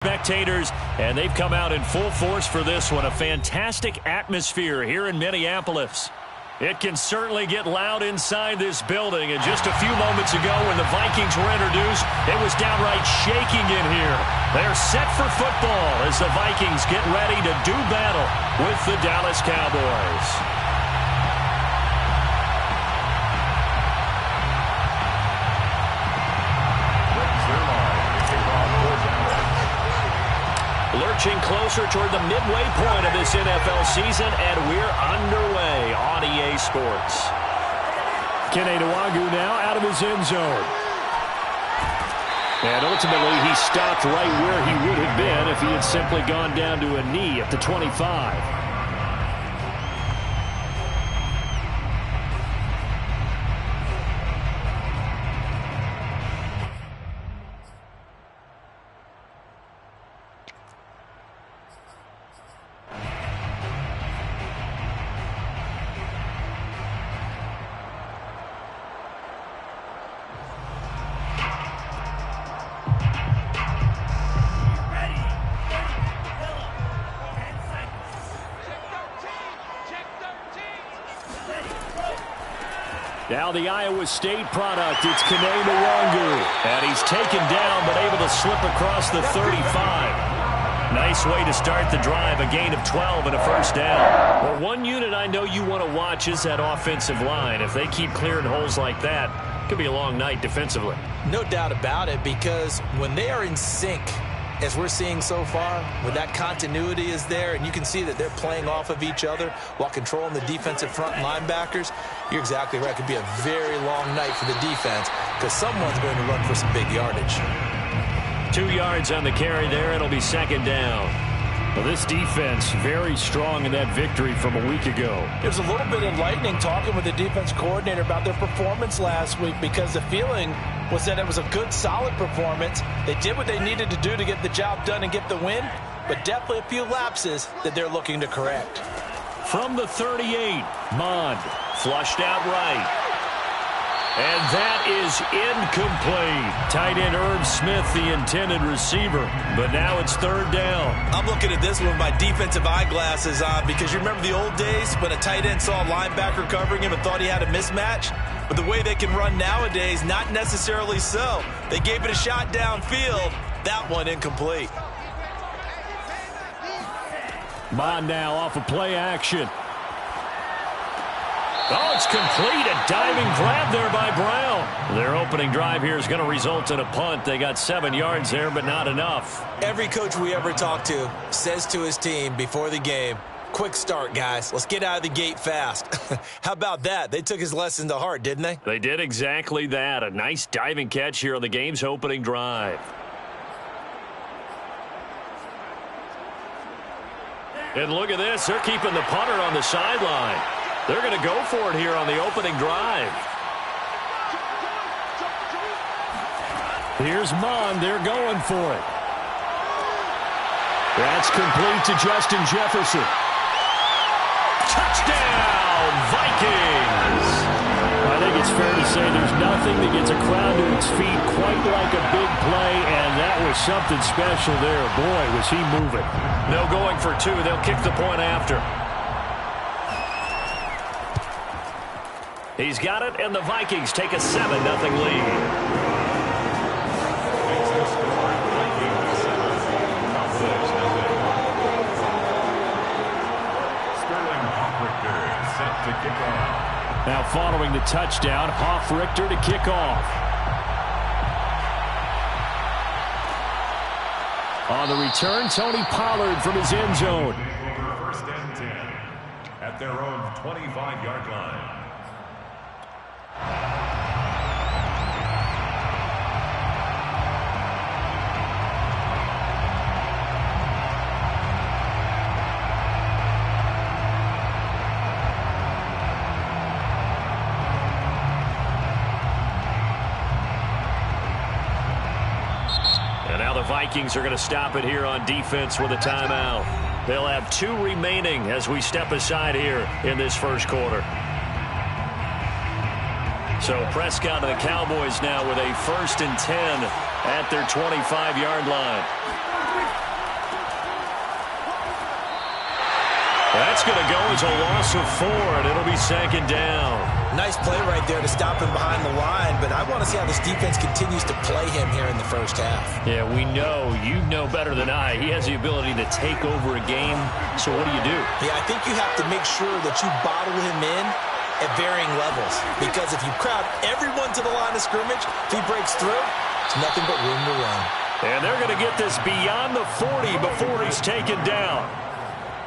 Spectators, and they've come out in full force for this one. A fantastic atmosphere here in Minneapolis. It can certainly get loud inside this building, and just a few moments ago when the Vikings were introduced, it was downright shaking in here. They're set for football as the Vikings get ready to do battle with the Dallas Cowboys. Lurching closer toward the midway point of this NFL season, and we're underway on EA Sports. Kene Nwangwu now out of his end zone. And ultimately, he stopped right where he would have been if he had simply gone down to a knee at the 25. Now the Iowa State product, it's Kene Nwangwu. And he's taken down but able to slip across the 35. Nice way to start the drive, a gain of 12 and a first down. Well, one unit I know you want to watch is that offensive line. If they keep clearing holes like that, it could be a long night defensively. No doubt about it, because when they are in sync, as we're seeing so far, when that continuity is there and you can see that they're playing off of each other while controlling the defensive front linebackers, you're exactly right. It could be a very long night for the defense because someone's going to run for some big yardage. 2 yards on the carry there. It'll be second down. Well, this defense very strong in that victory from a week ago. It was a little bit enlightening talking with the defense coordinator about their performance last week, because the feeling was that it was a good, solid performance. They did what they needed to do to get the job done and get the win, but definitely a few lapses that they're looking to correct. From the 38, Mond flushed out right. And that is incomplete. Tight end Irv Smith, the intended receiver. But now it's third down. I'm looking at this one with my defensive eyeglasses on, because you remember the old days when a tight end saw a linebacker covering him and thought he had a mismatch? But the way they can run nowadays, not necessarily so. They gave it a shot downfield. That one incomplete. Mond now off of play action. Oh, it's complete. A diving grab there by Brown. Their opening drive here is going to result in a punt. They got 7 yards there, but not enough. Every coach we ever talk to says to his team before the game, quick start, guys. Let's get out of the gate fast. How about that? They took his lesson to heart, didn't they? They did exactly that. A nice diving catch here on the game's opening drive. And look at this. They're keeping the punter on the sideline. They're going to go for it here on the opening drive. Here's Mond. They're going for it. That's complete to Justin Jefferson. Touchdown, Vikings! I think it's fair to say there's nothing that gets a crowd to its feet quite like a big play, and that was something special there. Boy, was he moving. No going for two. They'll kick the point after. He's got it, and the Vikings take a 7-0 lead. Now following the touchdown, Hofrichter to kick off. On the return, Tony Pollard from his end zone. First and 10 at their own 25-yard line. Vikings are going to stop it here on defense with a timeout. They'll have 2 remaining as we step aside here in this first quarter. So Prescott and the Cowboys now with a 1st and 10 at their 25-yard line. That's going to go as a loss of 4, and it'll be 2nd down. Nice play right there to stop him behind the line, but I want to see how this defense continues to play him here in the first half. Yeah, we know. You know better than I. He has the ability to take over a game, so what do you do? Yeah, I think you have to make sure that you bottle him in at varying levels, because if you crowd everyone to the line of scrimmage, if he breaks through, it's nothing but room to run. And they're going to get this beyond the 40 before he's taken down.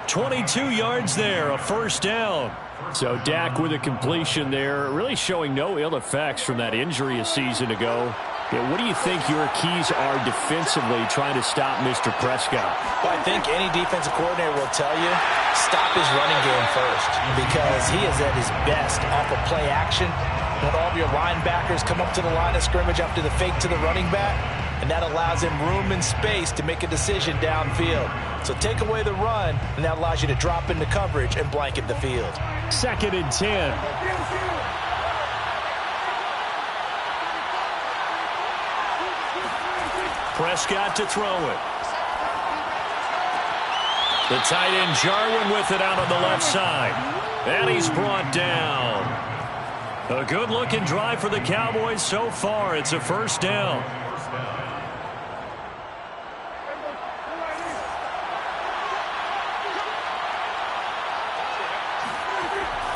22 yards there, a 1st down. So Dak with a completion there, really showing no ill effects from that injury a season ago. Yeah, what do you think your keys are defensively trying to stop Mr. Prescott? Well, I think any defensive coordinator will tell you, stop his running game first, because he is at his best off of play action. When all of your linebackers come up to the line of scrimmage after the fake to the running back, and that allows him room and space to make a decision downfield. So take away the run, and that allows you to drop into coverage and blanket the field. 2nd and 10. Prescott to throw it. The tight end Jarwin with it out on the left side. And he's brought down. A good-looking drive for the Cowboys so far. It's a 1st down.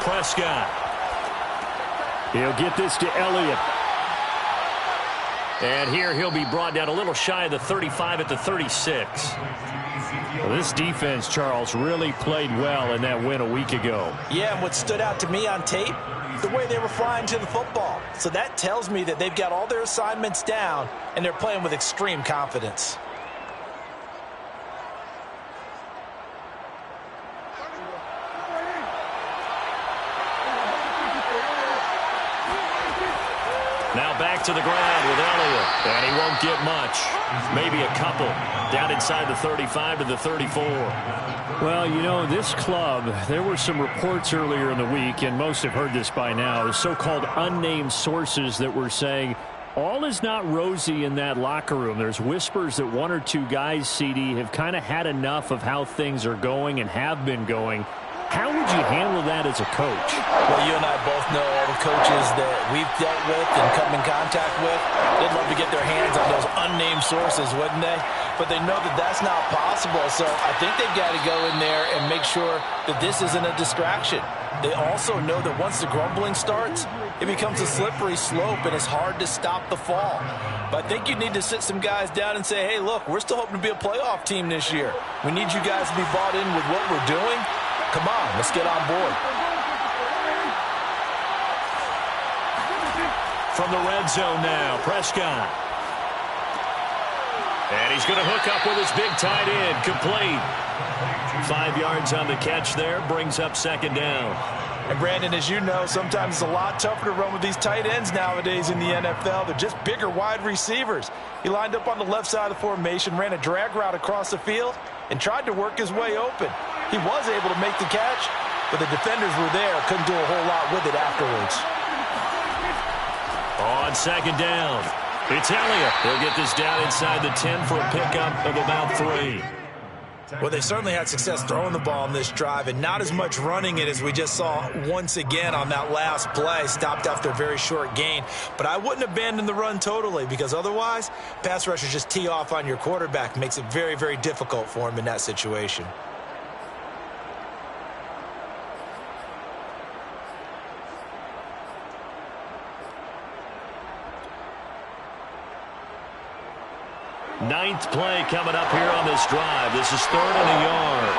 Prescott. He'll get this to Elliott. And here he'll be brought down a little shy of the 35 at the 36. Well, this defense, Charles, really played well in that win a week ago. Yeah, and what stood out to me on tape, the way they were flying to the football. So that tells me that they've got all their assignments down, and they're playing with extreme confidence. Now back to the ground with Elliott, and he won't get much. Maybe a couple. Down inside the 35 to the 34. Well, you know, this club, there were some reports earlier in the week, and most have heard this by now, so-called unnamed sources that were saying all is not rosy in that locker room. There's whispers that 1 or 2 guys, CD, have kind of had enough of how things are going and have been going. How would you handle that as a coach? Well, you and I both know all the coaches that we've dealt with and come in contact with. They'd love to get their hands on those unnamed sources, wouldn't they? But they know that that's not possible. So I think they've got to go in there and make sure that this isn't a distraction. They also know that once the grumbling starts, it becomes a slippery slope, and it's hard to stop the fall. But I think you need to sit some guys down and say, hey, look, we're still hoping to be a playoff team this year. We need you guys to be bought in with what we're doing. Come on, let's get on board. From the red zone now, Prescott. And he's going to hook up with his big tight end, complete. 5 yards on the catch there, brings up 2nd down. And Brandon, as you know, sometimes it's a lot tougher to run with these tight ends nowadays in the NFL. They're just bigger wide receivers. He lined up on the left side of the formation, ran a drag route across the field, and tried to work his way open. He was able to make the catch, but the defenders were there, couldn't do a whole lot with it afterwards. On 2nd down, it's Elliott. He'll get this down inside the 10 for a pickup of about 3. Well, they certainly had success throwing the ball on this drive, and not as much running it as we just saw once again on that last play, stopped after a very short gain. But I wouldn't abandon the run totally, because otherwise, pass rushers just tee off on your quarterback. Makes it very, very difficult for him in that situation. Ninth play coming up here on this drive. This is 3rd and a yard.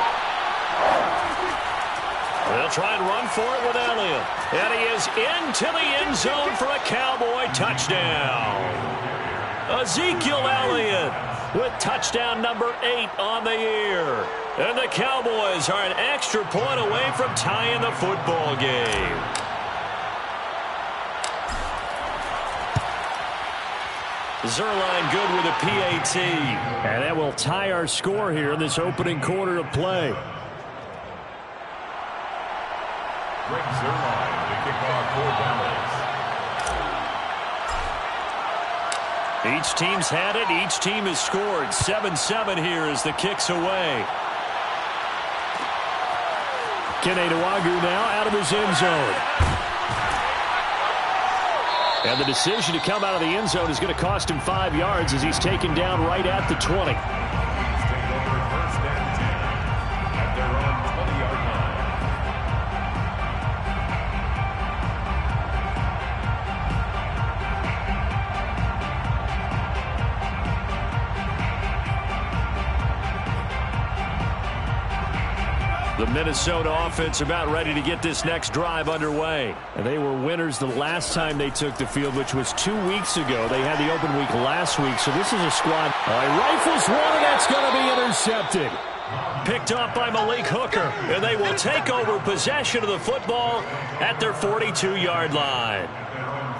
They'll try and run for it with Elliott. And he is into the end zone for a Cowboy touchdown. Ezekiel Elliott with touchdown number 8 on the year. And the Cowboys are an extra point away from tying the football game. Zuerlein good with a PAT. And that will tie our score here in this opening quarter of play. Rick Zuerlein, the kickoff for Dallas. Each team's had it. Each team has scored. 7-7 here as the kick's away. Kene Nwangwu now out of his end zone. And the decision to come out of the end zone is going to cost him 5 yards as he's taken down right at the 20. The Minnesota offense about ready to get this next drive underway. And they were winners the last time they took the field, which was 2 weeks ago. They had the open week last week, so this is a squad. Rifles one, and that's going to be intercepted. Picked off by Malik Hooker, and they will take over possession of the football at their 42-yard line.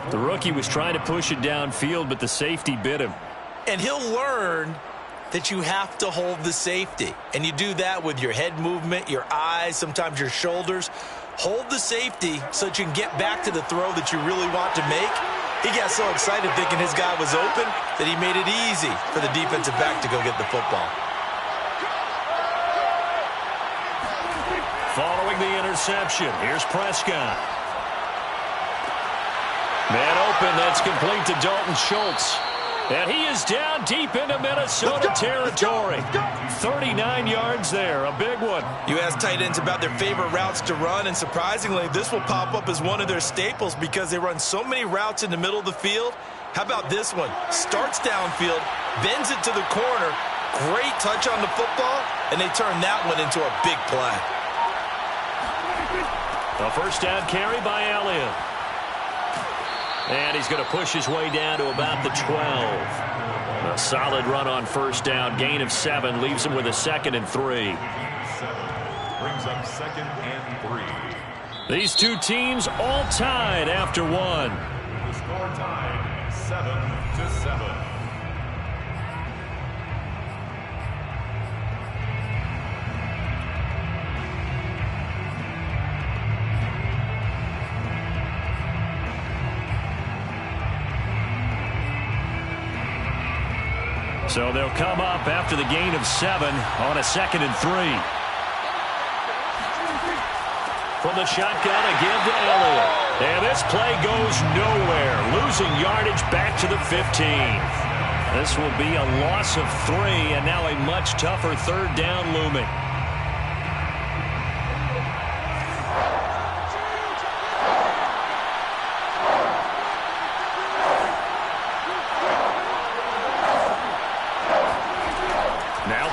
The rookie was trying to push it downfield, but the safety bit him. And he'll learn that you have to hold the safety. And you do that with your head movement, your eyes, sometimes your shoulders. Hold the safety so that you can get back to the throw that you really want to make. He got so excited thinking his guy was open that he made it easy for the defensive back to go get the football. Following the interception, here's Prescott. Man open, that's complete to Dalton Schultz. And he is down deep into Minnesota territory. 39 yards there, a big one. You ask tight ends about their favorite routes to run, and surprisingly, this will pop up as one of their staples because they run so many routes in the middle of the field. How about this one? Starts downfield, bends it to the corner, great touch on the football, and they turn that one into a big play. A first down carry by Elliott. And he's going to push his way down to about the 12. A solid run on first down. Gain of 7 leaves him with a 2nd and 3. Brings up 2nd and 3. These two teams all tied after 1. The score tied 7-7. So they'll come up after the gain of 7 on a 2nd and 3. From the shotgun, a give to Elliott. And this play goes nowhere. Losing yardage back to the 15. This will be a loss of 3, and now a much tougher 3rd down looming.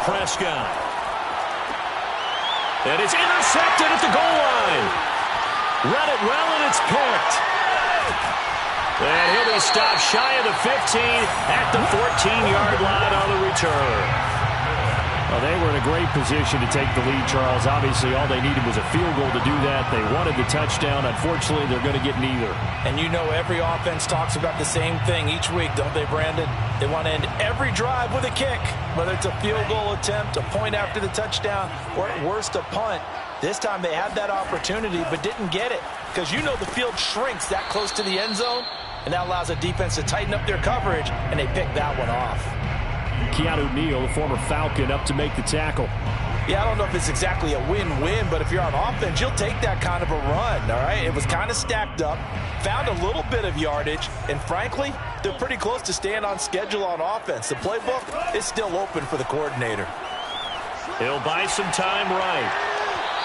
Prescott. And it's intercepted at the goal line. Read it well, and it's picked. And he'll be stopped shy of the 15 at the 14-yard line on the return. Well, they were in a great position to take the lead, Charles. Obviously, all they needed was a field goal to do that. They wanted the touchdown. Unfortunately, they're going to get neither. And you know every offense talks about the same thing each week, don't they, Brandon? They want to end every drive with a kick, whether it's a field goal attempt, a point after the touchdown, or at worst, a punt. This time they had that opportunity but didn't get it because you know the field shrinks that close to the end zone, and that allows the defense to tighten up their coverage, and they pick that one off. Keanu Neal, the former Falcon, up to make the tackle. Yeah, I don't know if it's exactly a win-win, but if you're on offense, you'll take that kind of a run, all right? It was kind of stacked up, found a little bit of yardage, and frankly, they're pretty close to staying on schedule on offense. The playbook is still open for the coordinator. He'll buy some time right.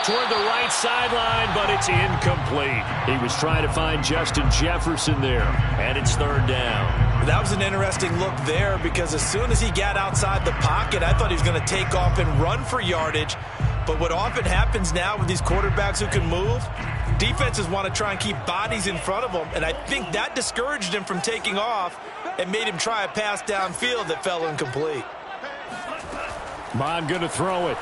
Toward the right sideline, but it's incomplete. He was trying to find Justin Jefferson there, and it's 3rd down. That was an interesting look there because as soon as he got outside the pocket, I thought he was going to take off and run for yardage. But what often happens now with these quarterbacks who can move, defenses want to try and keep bodies in front of them, and I think that discouraged him from taking off and made him try a pass downfield that fell incomplete. Mon going to throw it.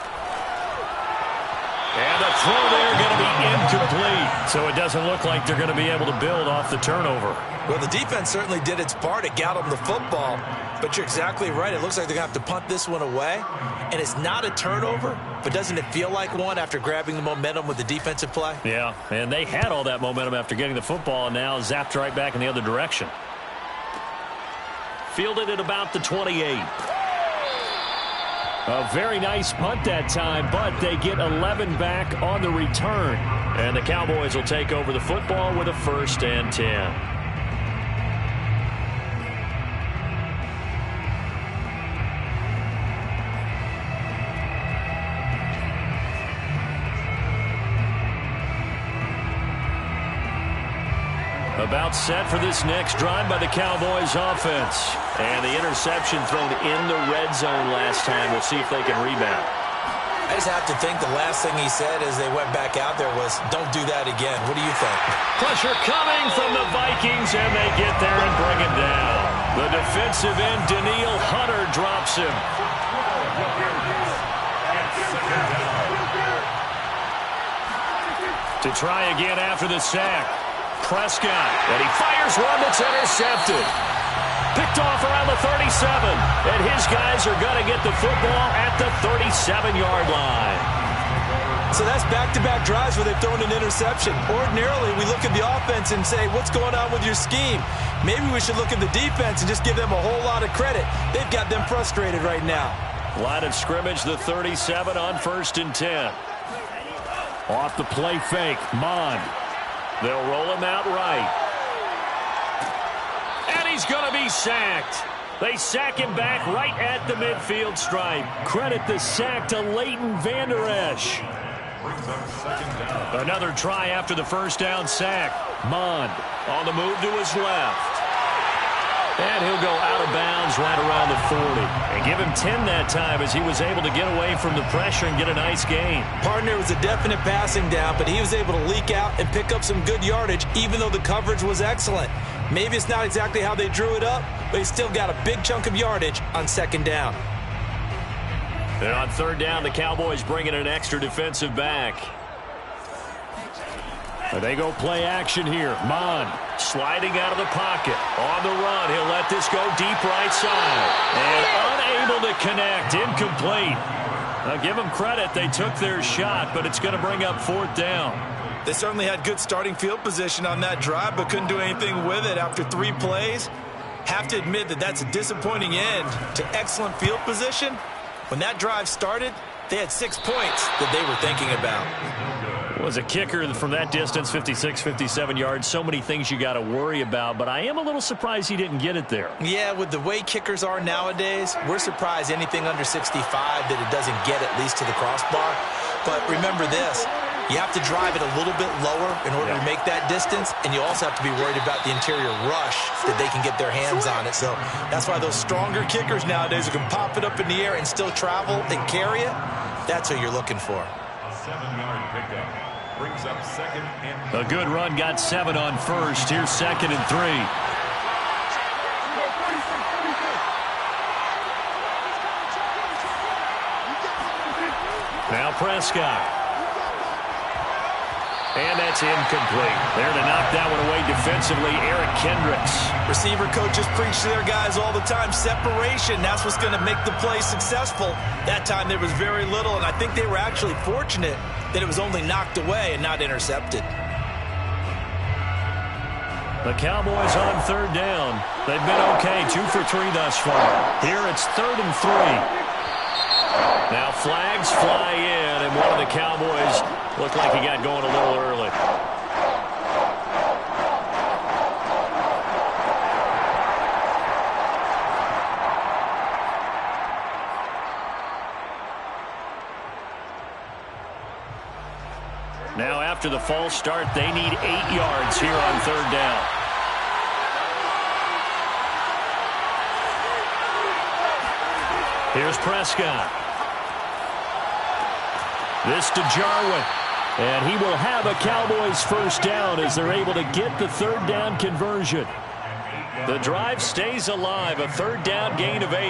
And the throw there going to be incomplete. So it doesn't look like they're going to be able to build off the turnover. Well, the defense certainly did its part. It got them the football. But you're exactly right. It looks like they're going to have to punt this one away. And it's not a turnover, but doesn't it feel like one after grabbing the momentum with the defensive play? Yeah, and they had all that momentum after getting the football and now zapped right back in the other direction. Fielded at about the 28. A very nice punt that time, but they get 11 back on the return. And the Cowboys will take over the football with a 1st and 10. About set for this next drive by the Cowboys offense. And the interception thrown in the red zone last time. We'll see if they can rebound. I just have to think the last thing he said as they went back out there was, don't do that again. What do you think? Pressure coming from the Vikings, and they get there and bring him down. The defensive end, Danielle Hunter, drops him. To try again after the sack. Prescott, and he fires one that's intercepted. Picked off around the 37, and his guys are going to get the football at the 37-yard line. So that's back-to-back drives where they've thrown an interception. Ordinarily, we look at the offense and say, what's going on with your scheme? Maybe we should look at the defense and just give them a whole lot of credit. They've got them frustrated right now. Line of scrimmage, the 37 on 1st and 10. Off the play fake, Mond. They'll roll him out right. And he's going to be sacked. They sack him back right at the midfield stripe. Credit the sack to Leighton Vander Esch. Another try after the first down sack. Mond on the move to his left. And he'll go out of bounds right around the 40. And give him 10 that time as he was able to get away from the pressure and get a nice gain. Partner was a definite passing down, but he was able to leak out and pick up some good yardage, even though the coverage was excellent. Maybe it's not exactly how they drew it up, but he still got a big chunk of yardage on 2nd down. And on 3rd down, the Cowboys bring in an extra defensive back. And they go play action here. Mond sliding out of the pocket. On the run, he'll let this go deep right side. And unable to connect. Incomplete. Now give them credit. They took their shot, but it's going to bring up 4th down. They certainly had good starting field position on that drive, but couldn't do anything with it after 3 plays. Have to admit that that's a disappointing end to excellent field position. When that drive started, they had 6 points that they were thinking about. Was a kicker from that distance, 56, 57 yards. So many things you got to worry about, but I am a little surprised he didn't get it there. Yeah, with the way kickers are nowadays, we're surprised anything under 65 that it doesn't get at least to the crossbar. But remember this, you have to drive it a little bit lower in order to make that distance, and you also have to be worried about the interior rush that they can get their hands on it. So that's why those stronger kickers nowadays who can pop it up in the air and still travel and carry it, that's what you're looking for. A 7-yard pickup. Brings up 2nd and... A good run, got 7 on 1st. Here's 2nd and 3. Now Prescott. And that's incomplete. There to knock that one away defensively, Eric Kendricks. Receiver coaches preach to their guys all the time. Separation, that's what's going to make the play successful. That time there was very little, and I think they were actually fortunate that it was only knocked away and not intercepted. The Cowboys on 3rd down. They've been okay, 2 for 3 thus far. Here it's 3rd and 3. Now flags fly in, and one of the Cowboys looked like he got going a little early. Now after the false start, they need 8 yards here on 3rd down. Here's Prescott. This to Jarwin. And he will have a Cowboys 1st down as they're able to get the 3rd down conversion. The drive stays alive. A 3rd down gain of 8.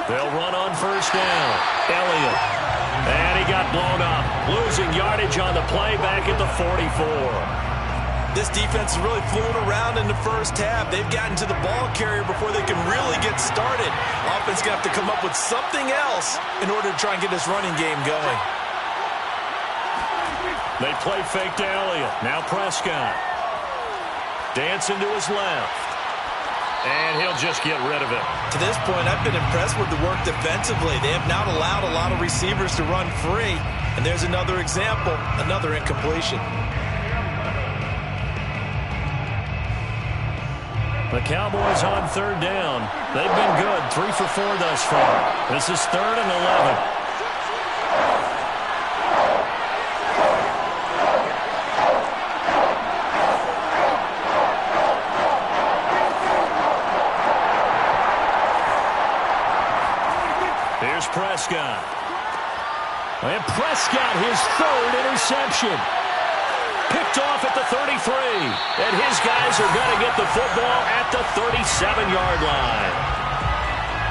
They'll run on 1st down. Elliott. And he got blown up. Losing yardage on the play back at the 44. This defense is really flew around in the first half. They've gotten to the ball carrier before they can really get started. Offense going to have to come up with something else in order to try and get this running game going. They play fake to Elliott. Now Prescott. Dancing to his left. And he'll just get rid of it. To this point, I've been impressed with the work defensively. They have not allowed a lot of receivers to run free. And there's another example, another incompletion. The Cowboys on third down. They've been good, 3 for 4 thus far. This is 3rd and 11. Here's Prescott. And Prescott, his 3rd interception. Picked off at the 33. And his guys are going to get the football at the 37-yard line.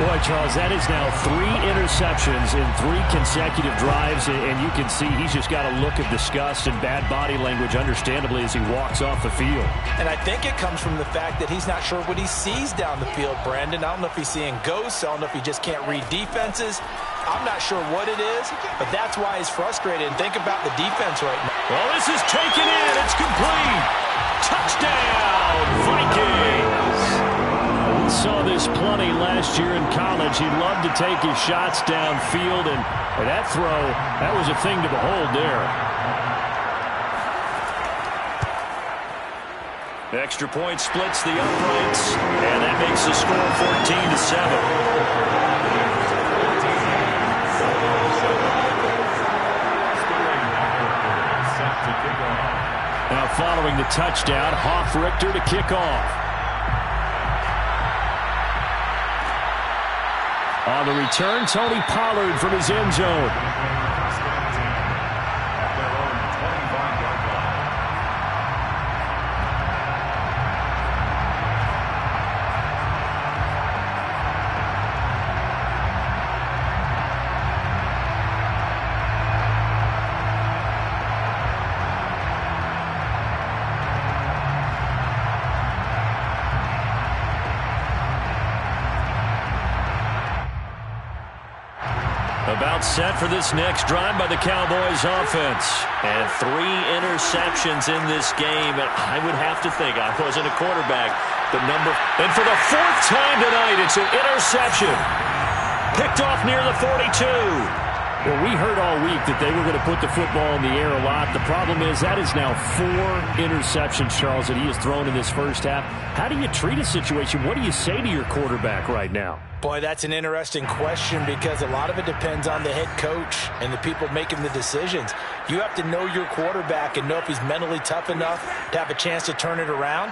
Boy, Charles, that is now 3 interceptions in 3 consecutive drives, and you can see he's just got a look of disgust and bad body language, understandably, as he walks off the field. And I think it comes from the fact that he's not sure what he sees down the field, Brandon. I don't know if he's seeing ghosts. I don't know if he just can't read defenses. I'm not sure what it is, but that's why he's frustrated. And think about the defense right now. Well, this is taken in. It's complete. Touchdown, Vikings. We saw this plenty last year in college. He loved to take his shots downfield, and that throw, that was a thing to behold there. Extra point splits the uprights, and that makes the score 14-7. Now following the touchdown, Hofrichter to kick off. On the return, Tony Pollard from his end zone. About set for this next drive by the Cowboys offense. And 3 interceptions in this game. And I would have to think, I wasn't a quarterback, and for the 4th time tonight, it's an interception. Picked off near the 42. Well, we heard all week that they were going to put the football in the air a lot. The problem is that is now 4 interceptions, Charles, that he has thrown in this first half. How do you treat a situation? What do you say to your quarterback right now? Boy, that's an interesting question because a lot of it depends on the head coach and the people making the decisions. You have to know your quarterback and know if he's mentally tough enough to have a chance to turn it around.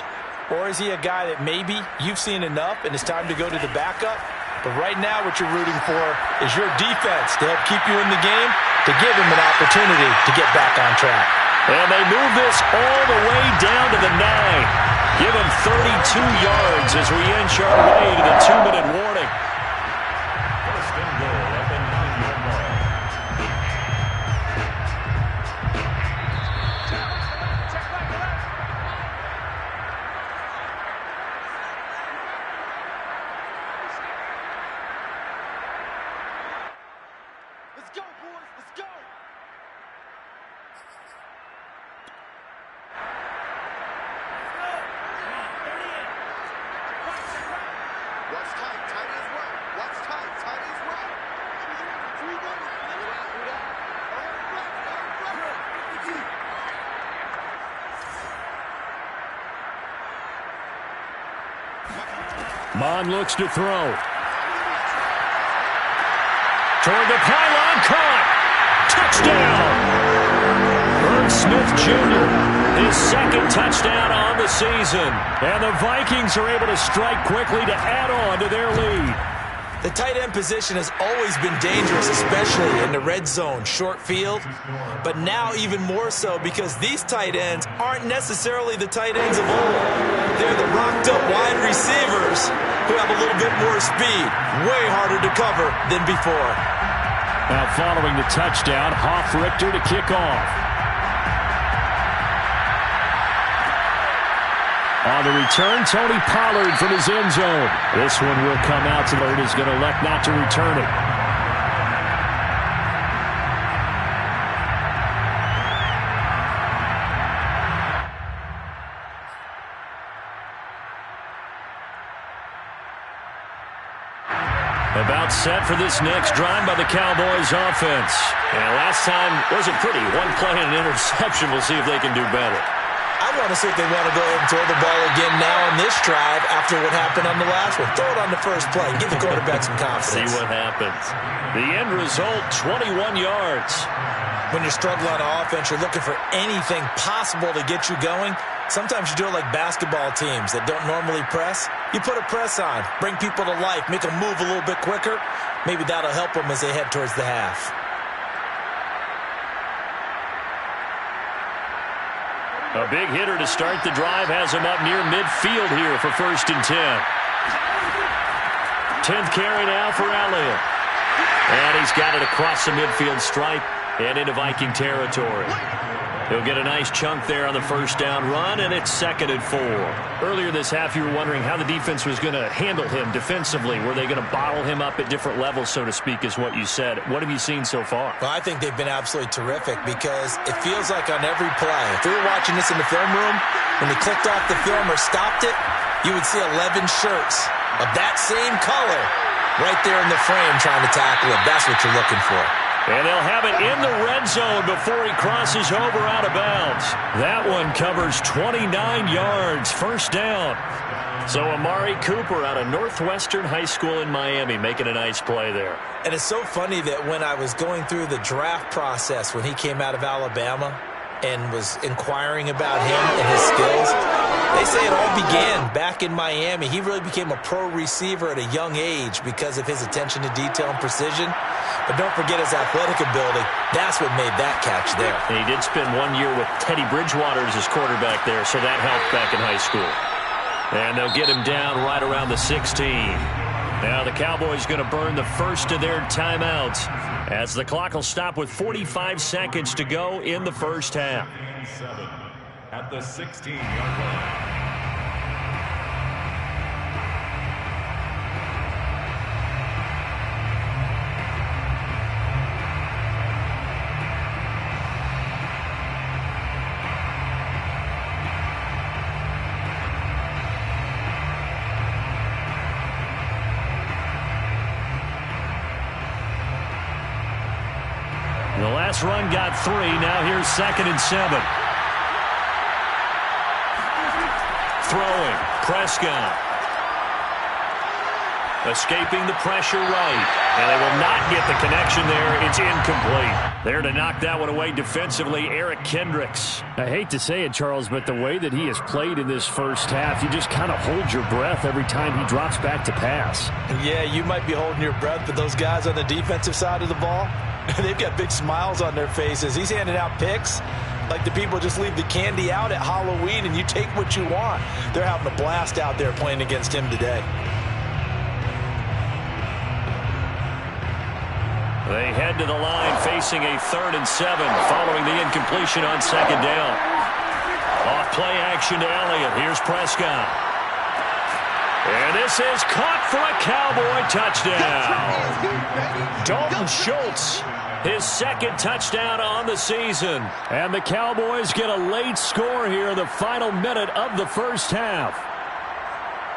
Or is he a guy that maybe you've seen enough and it's time to go to the backup? But right now what you're rooting for is your defense to help keep you in the game, to give him an opportunity to get back on track. And they move this all the way down to the 9. Give him 32 yards as we inch our way to the 2-minute warning. First and goal at the 9-yard line. Let's go, boys. Let's go. Watch tight, tight as well. Watch tight, tight as well. Mond looks to throw. Toward the pylon, caught. Touchdown. Irv Smith Jr., his 2nd touchdown on the season. And the Vikings are able to strike quickly to add on to their lead. The tight end position has always been dangerous, especially in the red zone, short field. But now even more so because these tight ends aren't necessarily the tight ends of old. They're the rocked-up wide receivers who have a little bit more speed. Way harder to cover than before. Now following the touchdown, Hofrichter to kick off. On the return, Tony Pollard from his end zone. This one will come out. Pollard is going to elect not to return it. About set for this next drive by the Cowboys offense. And last time wasn't pretty. One play and an interception. We'll see if they can do better. I want to see if they want to go ahead and throw the ball again now on this drive after what happened on the last one. Throw it on the first play. Give the quarterback some confidence. See what happens. The end result, 21 yards. When you're struggling on offense, you're looking for anything possible to get you going. Sometimes you do it like basketball teams that don't normally press. You put a press on, bring people to life, make them move a little bit quicker. Maybe that'll help them as they head towards the half. A big hitter to start the drive has him up near midfield here for 1st and 10. 10th carry now for Elliott. And he's got it across the midfield stripe and into Viking territory. He'll get a nice chunk there on the first down run, and it's 2nd and 4. Earlier this half, you were wondering how the defense was going to handle him defensively. Were they going to bottle him up at different levels, so to speak, is what you said. What have you seen so far? Well, I think they've been absolutely terrific because it feels like on every play, if we were watching this in the film room, when they clicked off the film or stopped it, you would see 11 shirts of that same color right there in the frame trying to tackle him. That's what you're looking for. And they'll have it in the red zone before he crosses over out of bounds. That one covers 29 yards, 1st down. So Amari Cooper out of Northwestern High School in Miami making a nice play there. And it's so funny that when I was going through the draft process when he came out of Alabama and was inquiring about him and his skills, they say it all began back in Miami. He really became a pro receiver at a young age because of his attention to detail and precision. But don't forget his athletic ability. That's what made that catch there. And he did spend 1 year with Teddy Bridgewater as his quarterback there, so that helped back in high school. And they'll get him down right around the 16. Now the Cowboys going to burn the first of their timeouts as the clock will stop with 45 seconds to go in the first half. 7 at the 16-yard line. The last run got 3. Now here's 2nd and 7. Throwing. Prescott. Escaping the pressure right. And they will not get the connection there. It's incomplete. There to knock that one away defensively, Eric Kendricks. I hate to say it, Charles, but the way that he has played in this first half, you just kind of hold your breath every time he drops back to pass. Yeah, you might be holding your breath, but those guys on the defensive side of the ball, they've got big smiles on their faces. He's handing out picks like the people just leave the candy out at Halloween and you take what you want. They're having a blast out there playing against him today. They head to the line facing a 3rd and 7 following the incompletion on 2nd down. Off play action to Elliott. Here's Prescott. And this is caught for a Cowboy touchdown. Dalton Schultz, his 2nd touchdown on the season. And the Cowboys get a late score here in the final minute of the first half.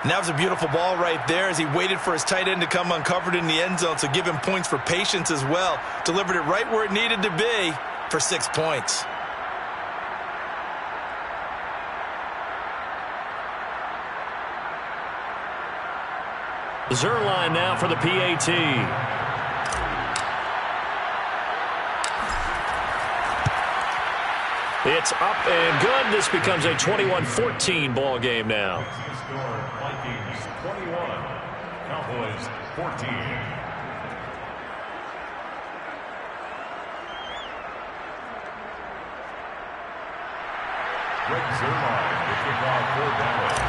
And that was a beautiful ball right there as he waited for his tight end to come uncovered in the end zone, so give him points for patience as well. Delivered it right where it needed to be for 6 points. Zuerlein now for the PAT. It's up and good. This becomes a 21-14 ball game now. Score Vikings 21, Cowboys 14. Greg Zuerlein to kick off for Dallas.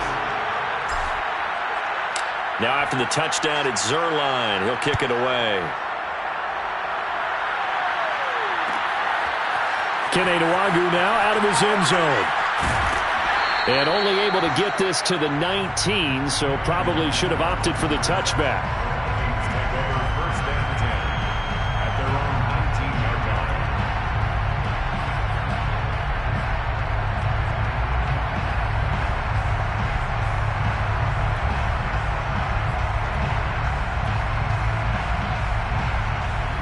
Now after the touchdown, it's Zuerlein. He'll kick it away. Kene Nwangwu now out of his end zone. And only able to get this to the 19, so probably should have opted for the touchback. Vikings take over 1st and 10 at their own 19-yard line.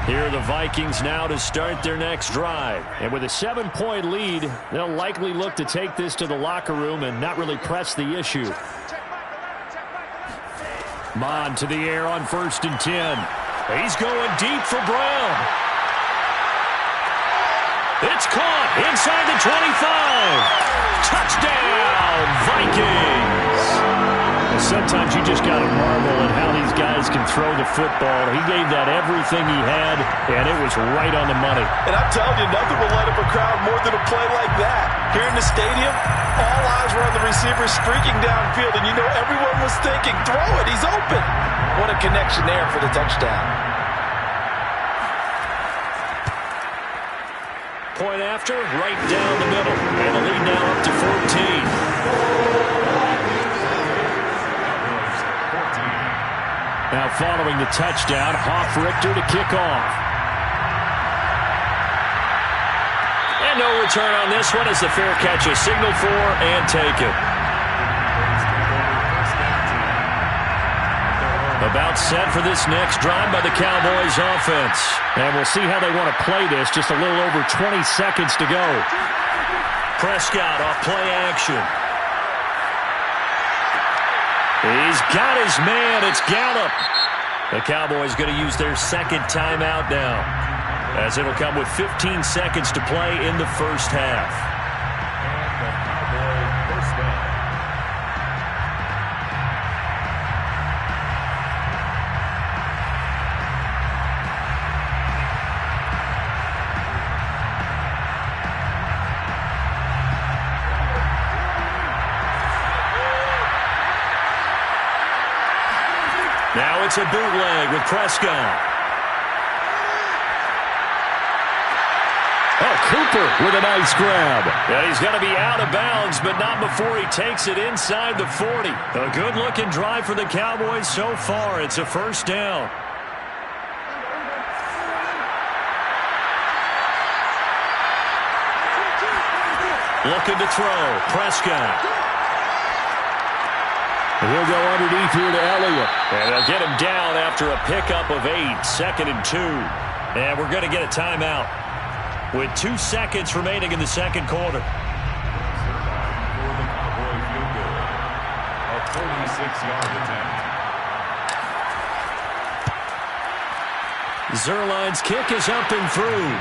Here are the Vikings now to start their next drive. And with a 7-point lead, they'll likely look to take this to the locker room and not really press the issue. Mond to the air on 1st and 10. He's going deep for Brown. It's caught inside the 25. Touchdown, Vikings. Sometimes you just got to marvel at how these guys can throw the football. He gave that everything he had, and it was right on the money. And I'm telling you, nothing will light up a crowd more than a play like that. Here in the stadium, all eyes were on the receiver streaking downfield, and you know everyone was thinking, throw it, he's open. What a connection there for the touchdown. Point after, right down the middle. And the lead now up to 14. Now following the touchdown, Hofrichter to kick off. And no return on this one as the fair catch is signaled for and taken. About set for this next drive by the Cowboys offense. And we'll see how they want to play this. Just a little over 20 seconds to go. Prescott off play action. He's got his man. It's Gallup. The Cowboys going to use their second timeout now, as it'll come with 15 seconds to play in the first half. And the Cowboy first down. Now it's a bootleg with Prescott. Oh, Cooper with a nice grab. And he's going to be out of bounds, but not before he takes it inside the 40. A good-looking drive for the Cowboys so far. It's a first down. Looking to throw. Prescott. He'll go underneath here to Elliott. And they'll get him down after a pickup of 8. 2nd and 2. And we're going to get a timeout with 2 seconds remaining in the second quarter. For the Cowboy field goal. A 46-yard attempt. Zuerlein's kick is up and through.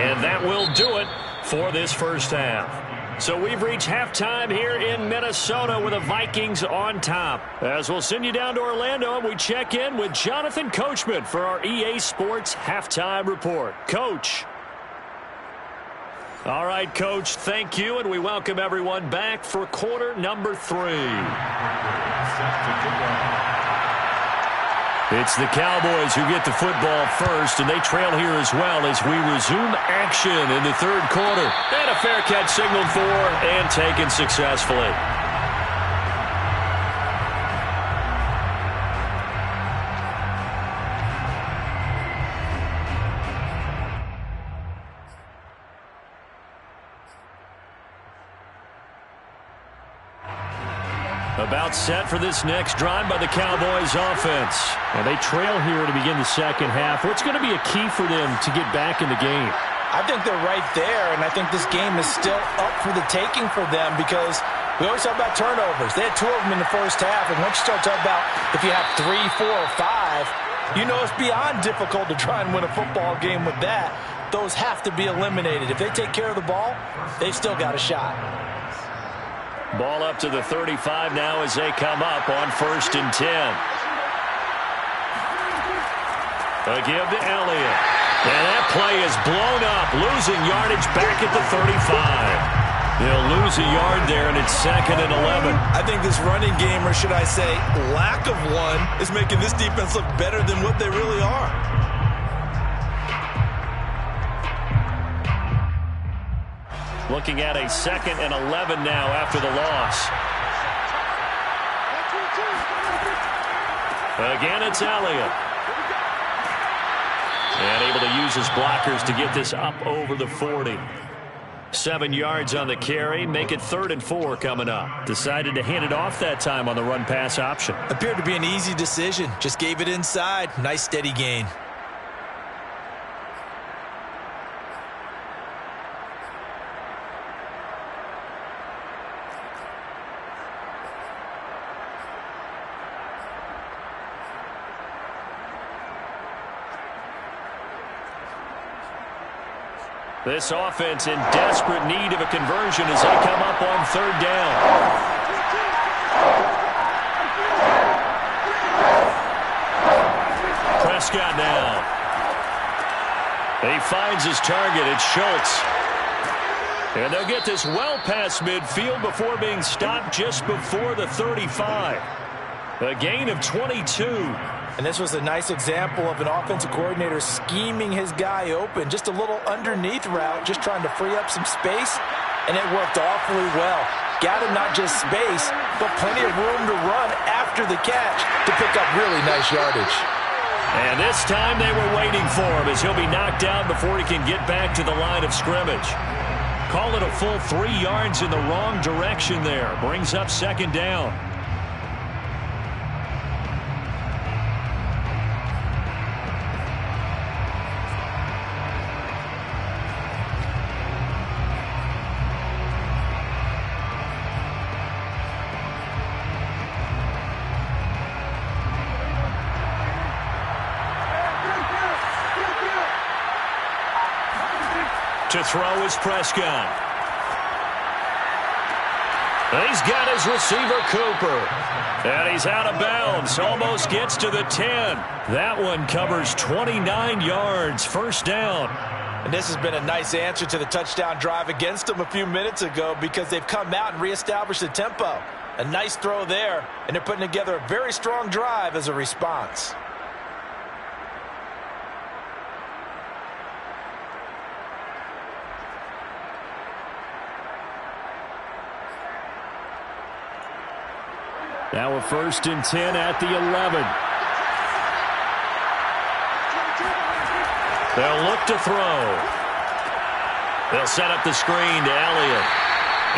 And that will do it for this first half. So we've reached halftime here in Minnesota with the Vikings on top. As we'll send you down to Orlando, and we check in with Jonathan Coachman for our EA Sports Halftime Report. Coach. All right, Coach, thank you, and we welcome everyone back for quarter number 3. Set to kick off. It's the Cowboys who get the football first, and they trail here as well as we resume action in the third quarter. And a fair catch signaled for and taken successfully. About set for this next drive by the Cowboys offense. And they trail here to begin the second half. What's going to be a key for them to get back in the game? I think they're right there, and I think this game is still up for the taking for them because we always talk about turnovers. They had 2 of them in the first half, and once you start talking about if you have 3, 4, or 5, you know it's beyond difficult to try and win a football game with that. Those have to be eliminated. If they take care of the ball, they've still got a shot. Ball up to the 35 now as they come up on 1st and 10. A give to Elliott. And that play is blown up, losing yardage back at the 35. They'll lose a yard there, and it's 2nd and 11. I think this running game, or should I say lack of one, is making this defense look better than what they really are. Looking at a 2nd and 11 now after the loss. Again, it's Elliott. And able to use his blockers to get this up over the 40. 7 yards on the carry. Make it 3rd and 4 coming up. Decided to hand it off that time on the run-pass option. Appeared to be an easy decision. Just gave it inside. Nice steady gain. This offense in desperate need of a conversion as they come up on third down. Prescott now. He finds his target. It's Schultz. And they'll get this well past midfield before being stopped just before the 35. A gain of 22. And this was a nice example of an offensive coordinator scheming his guy open. Just a little underneath route, just trying to free up some space, and it worked awfully well. Got him not just space, but plenty of room to run after the catch to pick up really nice yardage. And this time they were waiting for him as he'll be knocked down before he can get back to the line of scrimmage. Call it a full 3 yards in the wrong direction there. Brings up second down. To throw is Prescott. He's got his receiver, Cooper. And he's out of bounds. Almost gets to the 10. That one covers 29 yards. First down. And this has been a nice answer to the touchdown drive against them a few minutes ago because they've come out and reestablished the tempo. A nice throw there, and they're putting together a very strong drive as a response. Now a 1st and 10 at the 11. They'll look to throw. They'll set up the screen to Elliott.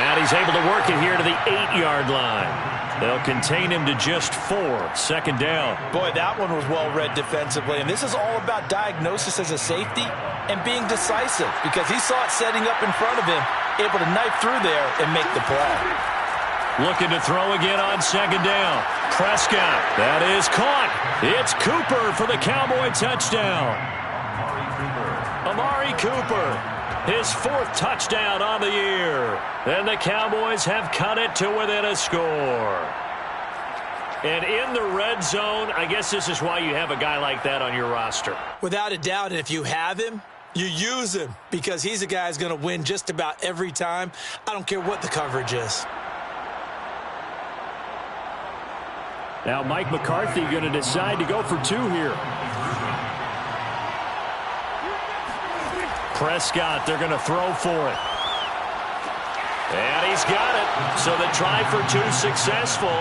And he's able to work it here to the 8-yard line. They'll contain him to just 4. Second down. Boy, that one was well read defensively. And this is all about diagnosis as a safety and being decisive because he saw it setting up in front of him, able to knife through there and make the play. Looking to throw again on second down. Prescott. That is caught. It's Cooper for the Cowboy touchdown. Amari Cooper. His 4th touchdown on the year. And the Cowboys have cut it to within a score. And in the red zone, I guess this is why you have a guy like that on your roster. Without a doubt, and if you have him, you use him because he's a guy who's going to win just about every time. I don't care what the coverage is. Now Mike McCarthy going to decide to go for 2 here. Prescott, they're going to throw for it. And he's got it. So the try for 2 successful.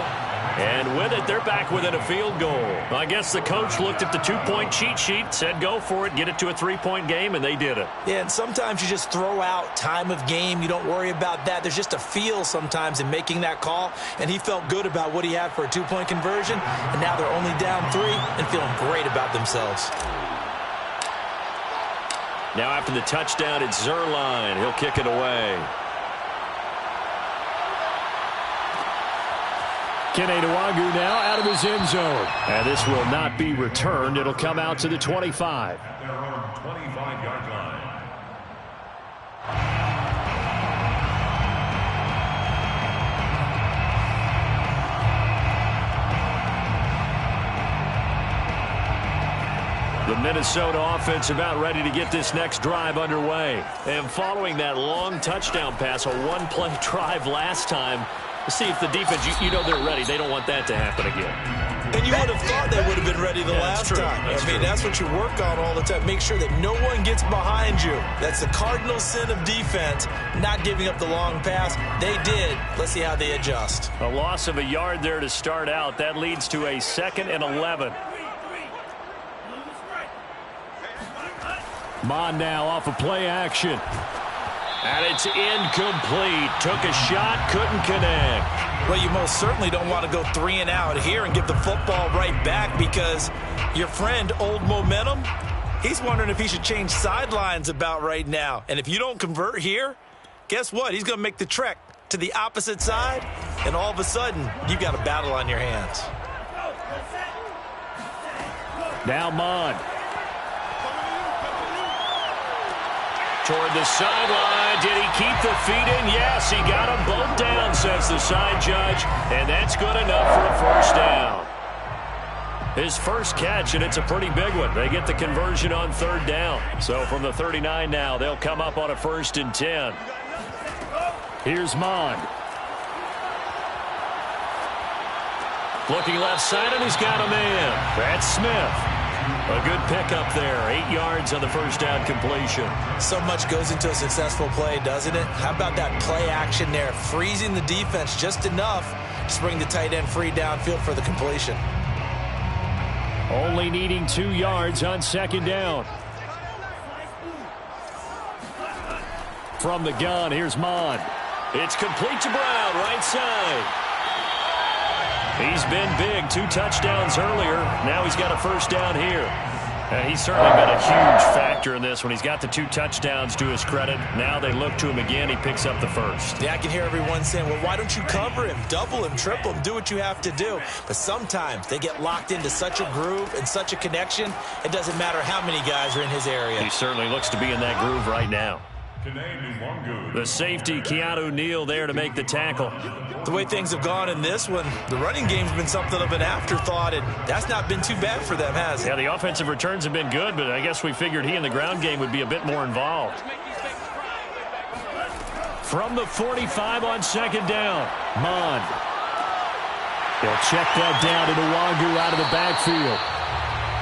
And with it, they're back within a field goal. I guess the coach looked at the 2-point cheat sheet, said go for it, get it to a 3-point game, and they did it. Yeah, and sometimes you just throw out time of game. You don't worry about that. There's just a feel sometimes in making that call, and he felt good about what he had for a 2-point conversion, and now they're only down 3 and feeling great about themselves. Now after the touchdown, it's Zuerlein. He'll kick it away. Kene Nwangwu now out of his end zone. And this will not be returned. It'll come out to the 25. At their own 25-yard line. The Minnesota offense about ready to get this next drive underway. And following that long touchdown pass, a 1-play drive last time, to see if the defense, you know they're ready. They don't want that to happen again. And you would have thought they would have been ready the last time. That's what you work on all the time. Make sure that no one gets behind you. That's the cardinal sin of defense, not giving up the long pass. They did. Let's see how they adjust. A loss of a yard there to start out. That leads to a 2nd and 11. Mon now off of play action. And it's incomplete. Took a shot, couldn't connect. Well, you most certainly don't want to go 3 and out here and give the football right back because your friend, Old Momentum, he's wondering if he should change sidelines about right now. And if you don't convert here, guess what? He's going to make the trek to the opposite side, and all of a sudden, you've got a battle on your hands. Now Mon. toward the sideline. Did he keep the feet in? Yes, he got them both down, says the side judge. And that's good enough for a first down. His first catch, and it's a pretty big one. They get the conversion on third down. So from the 39 now, they'll come up on a 1st and 10. Here's Mond. Looking left side, and he's got a man. That's Smith. A good pickup there. 8 yards on the first down completion. So much goes into a successful play, doesn't it? How about that play action there? Freezing the defense just enough to bring the tight end free downfield for the completion. Only needing 2 yards on 2nd down. From the gun, here's Mond. It's complete to Brown, right side. He's been big. 2 touchdowns earlier. Now he's got a first down here. And he's certainly been a huge factor in this when he's got the 2 touchdowns to his credit. Now they look to him again. He picks up the first. Yeah, I can hear everyone saying, well, why don't you cover him? Double him, triple him, do what you have to do. But sometimes they get locked into such a groove and such a connection, it doesn't matter how many guys are in his area. He certainly looks to be in that groove right now. The safety, Keanu Neal, there to make the tackle. The way things have gone in this one, the running game's been something of an afterthought, and that's not been too bad for them, has it? Yeah, the offensive returns have been good, but I guess we figured he in the ground game would be a bit more involved. From the 45 on 2nd down, Mond. They'll check that down to Nwangu out of the backfield.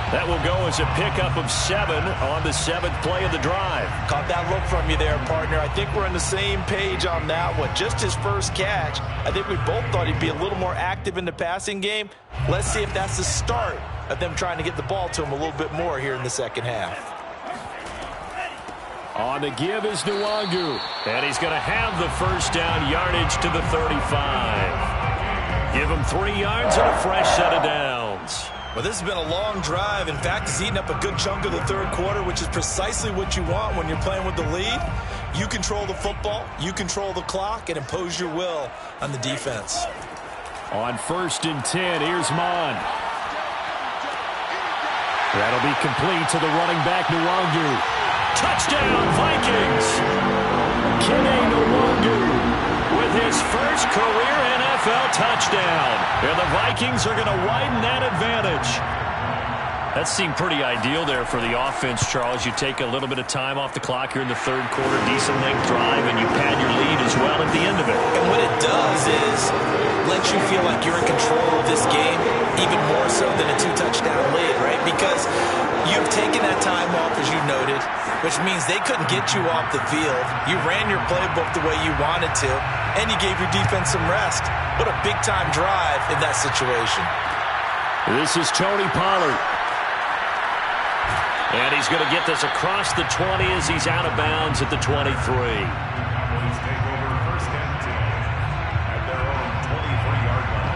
That will go as a pickup of 7 on the 7th play of the drive. Caught that look from you there, partner. I think we're on the same page on that one. Just his first catch. I think we both thought he'd be a little more active in the passing game. Let's see if that's the start of them trying to get the ball to him a little bit more here in the second half. On the give is Nwangu. And he's going to have the first down, yardage to the 35. Give him 3 yards and a fresh set of downs. Well, this has been a long drive. In fact, it's eaten up a good chunk of the third quarter, which is precisely what you want when you're playing with the lead. You control the football, you control the clock, and impose your will on the defense. On 1st and 10, here's Mond. That'll be complete to the running back, Nwangu. Touchdown, Vikings! Kene Nwangu with his first career NFL touchdown. And the Vikings are going to widen that advantage. That seemed pretty ideal there for the offense, Charles. You take a little bit of time off the clock here in the third quarter, decent length drive, and you pad your lead as well at the end of it. And what it does is let you feel like you're in control of this game, even more so than a 2-touchdown lead, right? Because you've taken that time off, as you noted, which means they couldn't get you off the field. You ran your playbook the way you wanted to, and you gave your defense some rest. What a big-time drive in that situation. This is Tony Pollard. And he's going to get this across the 20 as he's out of bounds at the 23. Please take over 1st and 10 at their own 23-yard line.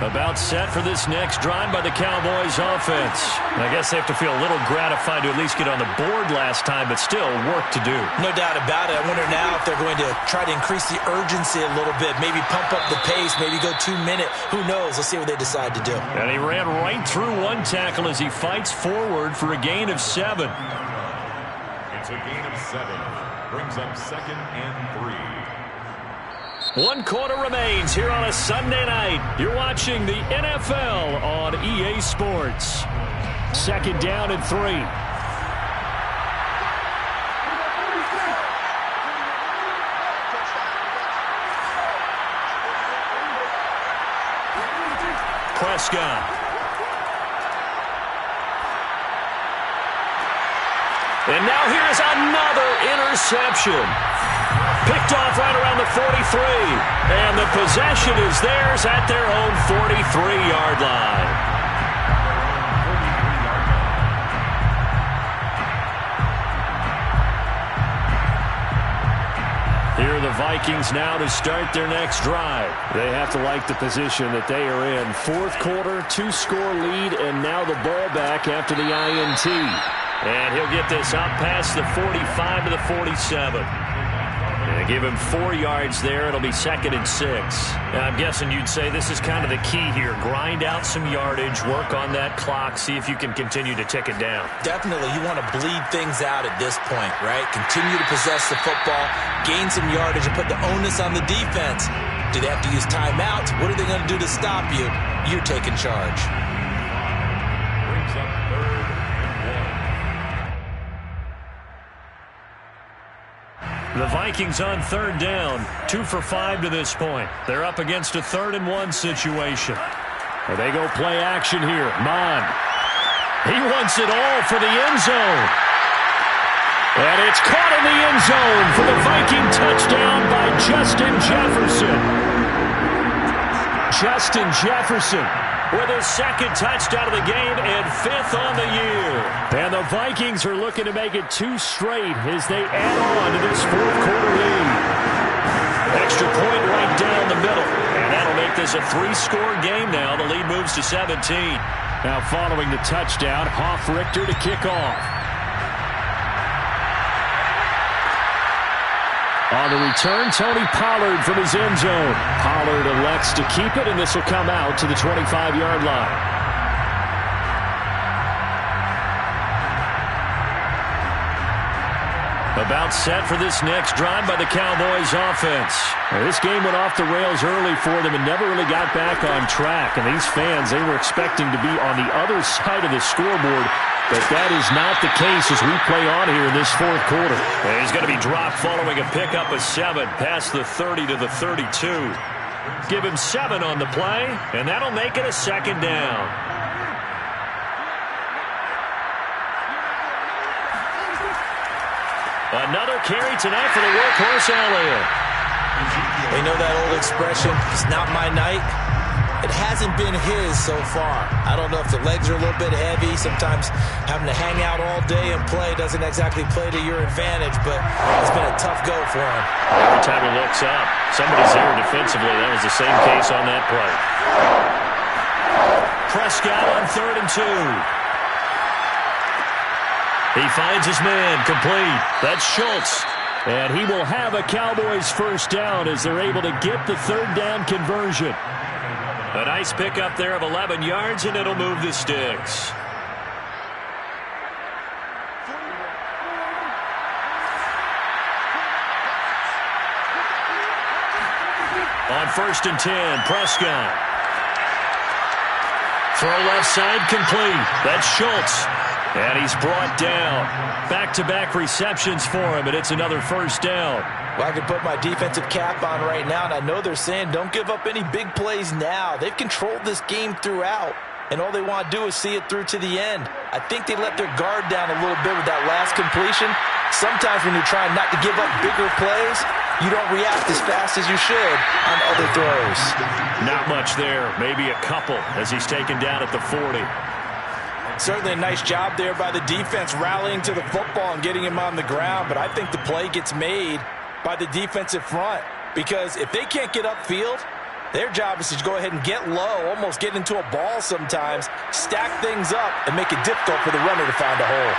About set for this next drive by the Cowboys offense. I guess they have to feel a little gratified to at least get on the board last time, but still work to do. No doubt about it. I wonder now if they're going to try to increase the urgency a little bit, maybe pump up the pace, maybe go 2-minute. Who knows? Let's see what they decide to do. And he ran right through one tackle as he fights forward for a gain of 7. It's a gain of 7. Brings up 2nd and 3. 1 quarter remains here on a Sunday night. You're watching the NFL on EA Sports. 2nd down and 3. Prescott. And now here's another interception. Picked off right around the 43. And the possession is theirs at their own 43-yard line. Here are the Vikings now to start their next drive. They have to like the position that they are in. 4th quarter, 2-score lead, and now the ball back after the INT. And he'll get this up past the 45 to the 47. And give him 4 yards there. It'll be 2nd and 6. Now, I'm guessing you'd say this is kind of the key here. Grind out some yardage, work on that clock, see if you can continue to tick it down. Definitely, you want to bleed things out at this point, right? Continue to possess the football, gain some yardage, and put the onus on the defense. Do they have to use timeouts? What are they going to do to stop you? You're taking charge. Brings up 3rd and 1. The Vikings on 3rd down, 2 for 5 to this point. They're up against a 3rd and 1 situation. And they go play action here. Mond. He wants it all for the end zone. And it's caught in the end zone for the Viking touchdown by Justin Jefferson. Justin Jefferson with his 2nd touchdown of the game and 5th on the year. And the Vikings are looking to make it 2 straight as they add on to this 4th quarter lead. Extra point right down the middle. And that'll make this a 3-score game now. The lead moves to 17. Now following the touchdown, Hoff-Richter to kick off. On the return, Tony Pollard from his end zone. Pollard elects to keep it, and this will come out to the 25-yard line. About set for this next drive by the Cowboys offense. Now, this game went off the rails early for them and never really got back on track. And these fans, they were expecting to be on the other side of the scoreboard. But that is not the case as we play on here in this 4th quarter. And he's going to be dropped following a pickup of 7 past the 30 to the 32. Give him 7 on the play, and that'll make it a 2nd down. Another carry tonight for the workhorse Elliott. You know that old expression, it's not my night? It hasn't been his so far. I don't know if the legs are a little bit heavy. Sometimes having to hang out all day and play doesn't exactly play to your advantage, but it's been a tough go for him. Every time he looks up, somebody's there defensively. That was the same case on that play. Prescott on 3rd and 2. He finds his man complete. That's Schultz. And he will have a Cowboys 1st down as they're able to get the 3rd down conversion. A nice pickup there of 11 yards, and it'll move the sticks. On 1st and 10, Prescott. Throw left side complete. That's Schultz. And he's brought down. Back-to-back receptions for him, and it's another 1st down. Well, I can put my defensive cap on right now, and I know they're saying don't give up any big plays now. They've controlled this game throughout, and all they want to do is see it through to the end. I think they let their guard down a little bit with that last completion. Sometimes when you're trying not to give up bigger plays, you don't react as fast as you should on other throws. Not much there. Maybe a couple as he's taken down at the 40. Certainly a nice job there by the defense rallying to the football and getting him on the ground, but I think the play gets made by the defensive front because if they can't get upfield, their job is to go ahead and get low, almost get into a ball sometimes, stack things up, and make it difficult for the runner to find a hole.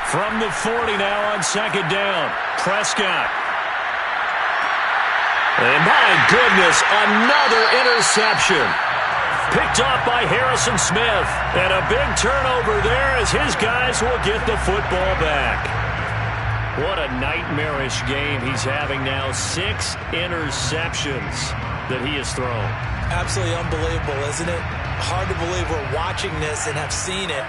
From the 40 now on 2nd down, Prescott. And my goodness, another interception. Picked off by Harrison Smith. And a big turnover there as his guys will get the football back. What a nightmarish game he's having now. 6 interceptions that he has thrown. Absolutely unbelievable, isn't it? Hard to believe we're watching this and have seen it,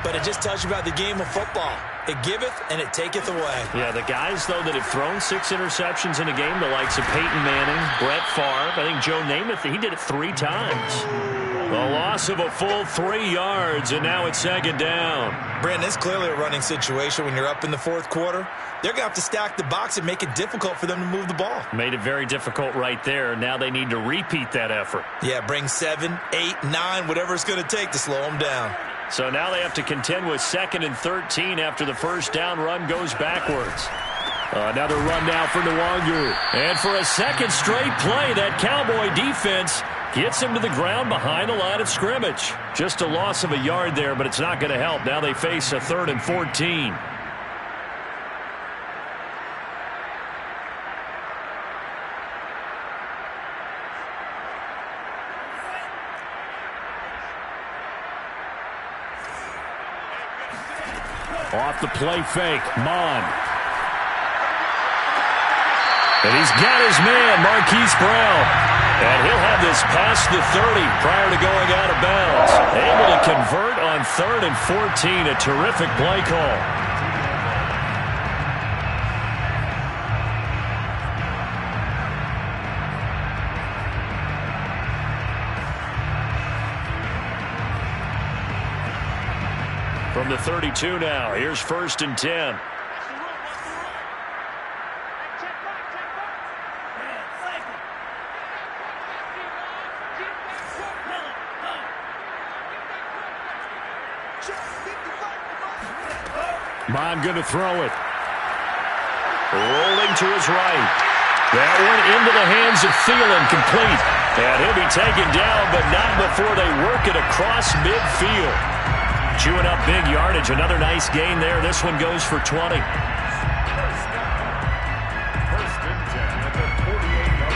but it just tells you about the game of football. It giveth and it taketh away. Yeah, the guys, though, that have thrown 6 interceptions in a game, the likes of Peyton Manning, Brett Favre, I think Joe Namath, he did it 3 times. The loss of a full 3 yards, and now it's 2nd down. Brandon, it's clearly a running situation when you're up in the 4th quarter. They're going to have to stack the box and make it difficult for them to move the ball. Made it very difficult right there. Now they need to repeat that effort. Yeah, bring 7, 8, 9, whatever it's going to take to slow them down. So now they have to contend with 2nd and 13 after the 1st down run goes backwards. Another run now for Nwangu. And for a second straight play, that Cowboy defense gets him to the ground behind the line of scrimmage. Just a loss of a yard there, but it's not going to help. Now they face a 3rd and 14. Off the play fake, Mond. And he's got his man, Marquise Brown. And he'll have this past the 30 prior to going out of bounds. Able to convert on 3rd and 14. A terrific play call. From the 32 now, here's 1st and 10. Mond going to throw it. Rolling to his right. That one into the hands of Thielen, complete. And he'll be taken down, but not before they work it across midfield. Chewing up big yardage. Another nice gain there. This one goes for 20. 1st and 10 at the 48-yard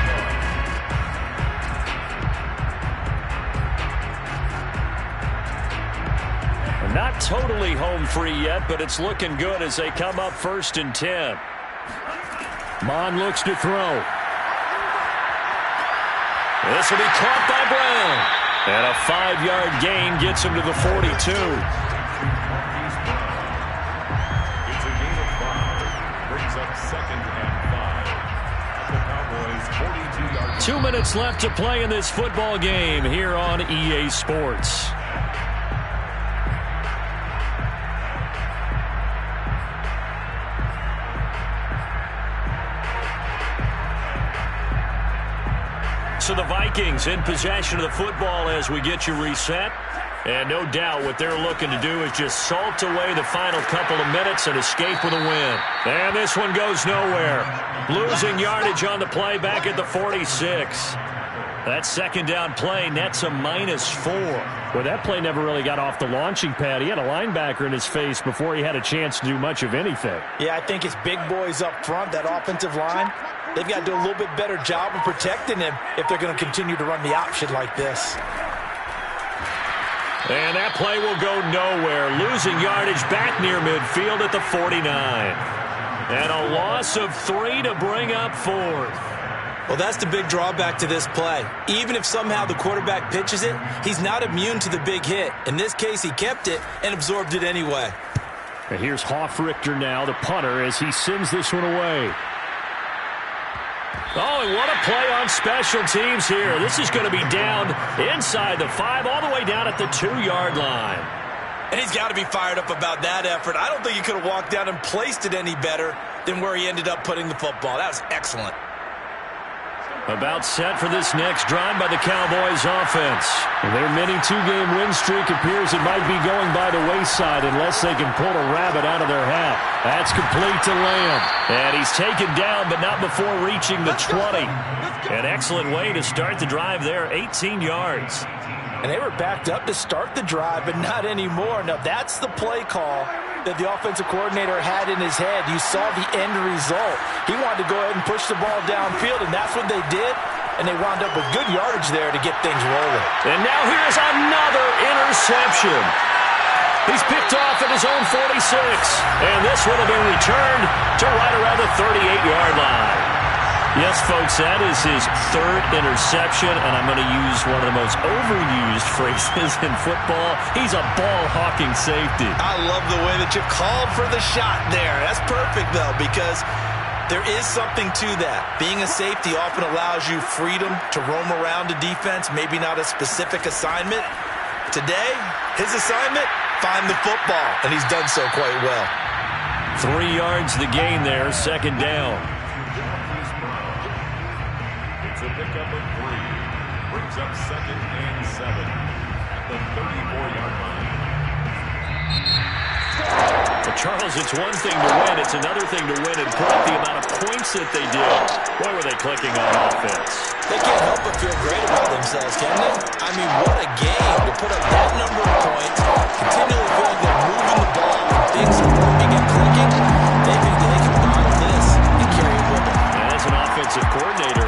line. Not totally home free yet, but it's looking good as they come up 1st and 10. Mond looks to throw. This will be caught by Brown. And a 5-yard gain gets him to the 42. It's a gain of 5. Brings up 2nd and 5. The Cowboys' 42-yard. 2 minutes left to play in this football game here on EA Sports. So the Vikings in possession of the football as we get you reset. And no doubt what they're looking to do is just salt away the final couple of minutes and escape with a win. And this one goes nowhere. Losing yardage on the play back at the 46. That 2nd down play nets a -4. Well, that play never really got off the launching pad. He had a linebacker in his face before he had a chance to do much of anything. Yeah, I think it's big boys up front, that offensive line. They've got to do a little bit better job of protecting him if they're going to continue to run the option like this. And that play will go nowhere. Losing yardage back near midfield at the 49. And a loss of 3 to bring up 4th. Well, that's the big drawback to this play. Even if somehow the quarterback pitches it, he's not immune to the big hit. In this case, he kept it and absorbed it anyway. And here's Hofrichter now, the punter, as he sends this one away. Oh, and what a play on special teams here. This is going to be down inside the 5, all the way down at the 2-yard line. And he's got to be fired up about that effort. I don't think he could have walked down and placed it any better than where he ended up putting the football. That was excellent. About set for this next drive by the Cowboys offense. Their mini 2-game win streak appears it might be going by the wayside unless they can pull a rabbit out of their hat. That's complete to Lamb. And he's taken down, but not before reaching the 20. An excellent way to start the drive there, 18 yards. And they were backed up to start the drive, but not anymore. Now, that's the play call that the offensive coordinator had in his head. You saw the end result. He wanted to go ahead and push the ball downfield, and that's what they did. And they wound up with good yardage there to get things rolling. And now here's another interception. He's picked off at his own 46. And this will have been returned to right around the 38-yard line. Yes, folks, that is his 3rd interception, and I'm going to use one of the most overused phrases in football. He's a ball-hawking safety. I love the way that you called for the shot there. That's perfect, though, because there is something to that. Being a safety often allows you freedom to roam around a defense, maybe not a specific assignment. Today, his assignment, find the football, and he's done so quite well. 3 yards the gain there, 2nd down. A pickup of 3. Brings up 2nd and 7 at the 34-yard line. A Charles, it's one thing to win. It's another thing to win and put up the amount of points that they did. Boy, were they clicking on offense. They can't help but feel great about themselves, can they? I mean, what a game to put up that number of points